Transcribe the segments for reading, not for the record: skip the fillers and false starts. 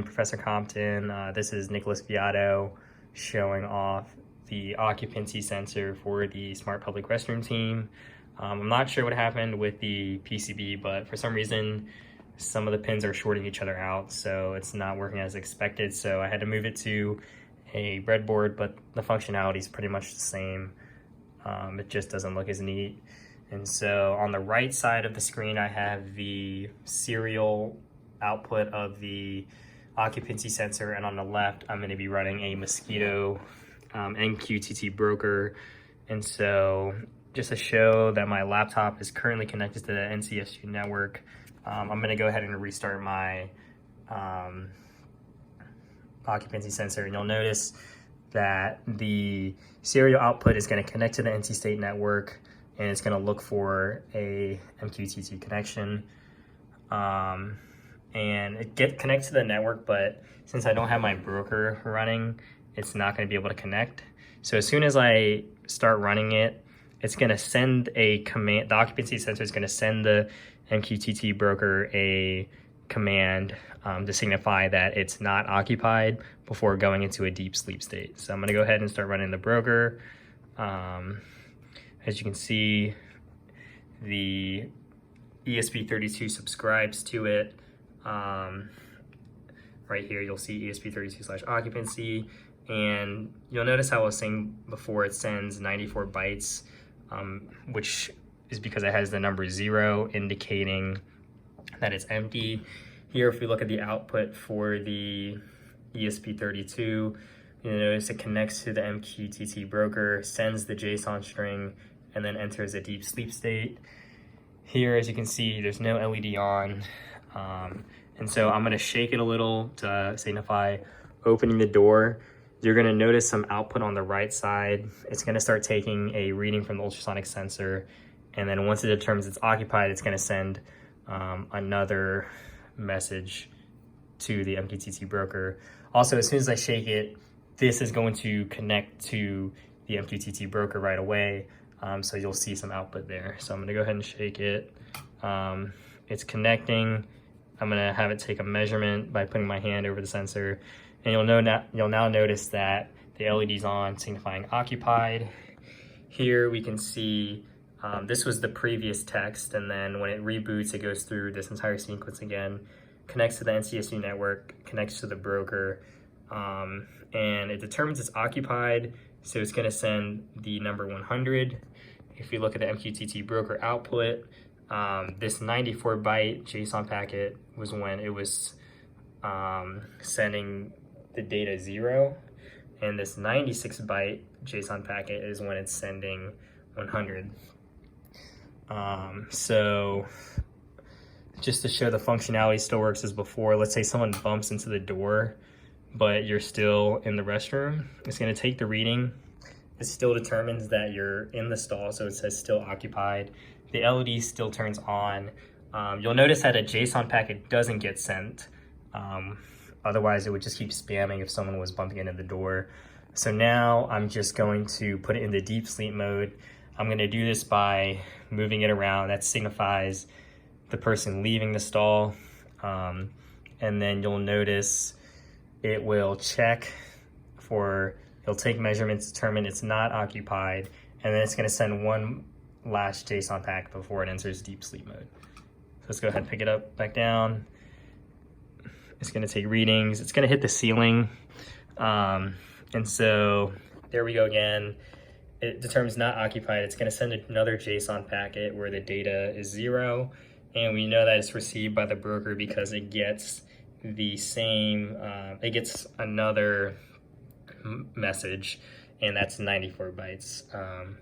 Professor Compton. This is Nicholas Beato showing off the occupancy sensor for the Smart Public Restroom team. I'm not sure what happened with the PCB, but for some reason, some of the pins are shorting each other out, so it's not working as expected. So I had to move it to a breadboard, but the functionality is pretty much the same. It just doesn't look as neat. And so on the right side of the screen, I have the serial output of the occupancy sensor, and on the left I'm going to be running a Mosquitto MQTT broker. And so just to show that my laptop is currently connected to the NCSU network, I'm going to go ahead and restart my occupancy sensor, and you'll notice that the serial output is going to connect to the NC State network, and it's going to look for a MQTT connection. And it connects to the network, but since I don't have my broker running, it's not going to be able to connect. So as soon as I start running it, it's going to send a command. The occupancy sensor is going to send the MQTT broker a command to signify that it's not occupied before going into a deep sleep state. So I'm going to go ahead and start running the broker. As you can see, the ESP32 subscribes to it. Right here, you'll see ESP32/occupancy, and you'll notice how I was saying before, it sends 94 bytes, which is because it has the number 0 indicating that it's empty. Here, if we look at the output for the ESP32, you'll notice it connects to the MQTT broker, sends the JSON string, and then enters a deep sleep state. Here, as you can see, there's no LED on. And so I'm going to shake it a little to signify opening the door. You're going to notice some output on the right side. It's going to start taking a reading from the ultrasonic sensor, and then once it determines it's occupied, it's going to send another message to the MQTT broker. Also, as soon as I shake it, this is going to connect to the MQTT broker right away. So you'll see some output there. So I'm going to go ahead and shake it. It's connecting. I'm going to have it take a measurement by putting my hand over the sensor, and you'll now notice that the LED's on, signifying occupied. Here we can see this was the previous text, and then when it reboots, it goes through this entire sequence again, connects to the NCSU network, connects to the broker, and it determines it's occupied, so it's going to send the number 100. If we look at the MQTT broker output, this 94 byte JSON packet was when it was sending the data 0, and this 96 byte JSON packet is when it's sending 100. So just to show the functionality still works as before, let's say someone bumps into the door, but you're still in the restroom, it's going to take the reading. It still determines that you're in the stall, so it says still occupied. The LED still turns on. You'll notice that a JSON packet doesn't get sent. Otherwise, it would just keep spamming if someone was bumping into the door. So now I'm just going to put it into deep sleep mode. I'm going to do this by moving it around. That signifies the person leaving the stall. And then you'll notice it will check for, it'll take measurements, determine it's not occupied, and then it's going to send one last JSON pack before it enters deep sleep mode. So let's go ahead and pick it up back down. It's going to take readings. It's going to hit the ceiling. And so there we go again. It determines not occupied. It's going to send another JSON packet where the data is 0. And we know that it's received by the broker because it gets the same, it gets another message, and that's 94 bytes.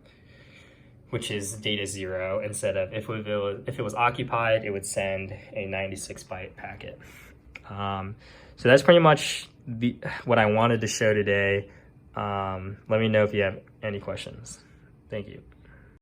Which is data 0, instead of if it was occupied, it would send a 96 byte packet. So that's pretty much what I wanted to show today. Let me know if you have any questions. Thank you.